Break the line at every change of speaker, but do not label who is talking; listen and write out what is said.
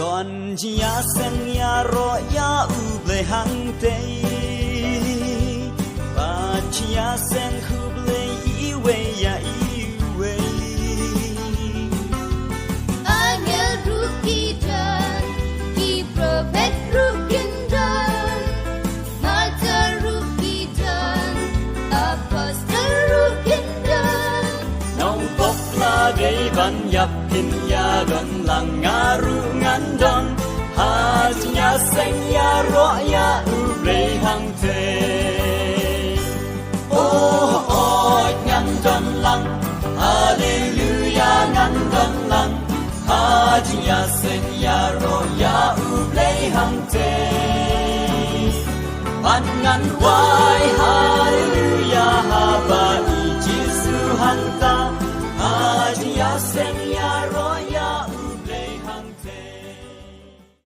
Don ya sen ya ro ya u ble hang te ba ya sen hu ble I we ya I we
Angel rukidan ki prophet rukidan martyr rukidan apostle rukidan
nong pok la de ban yap pin ya don lang ngaru ngan don ha ya sen ya ro ya u ble hang te oh ngan don lang hallelujah ngan don lang ha ya sen ya ro ya u ble hang te an ngan wai ha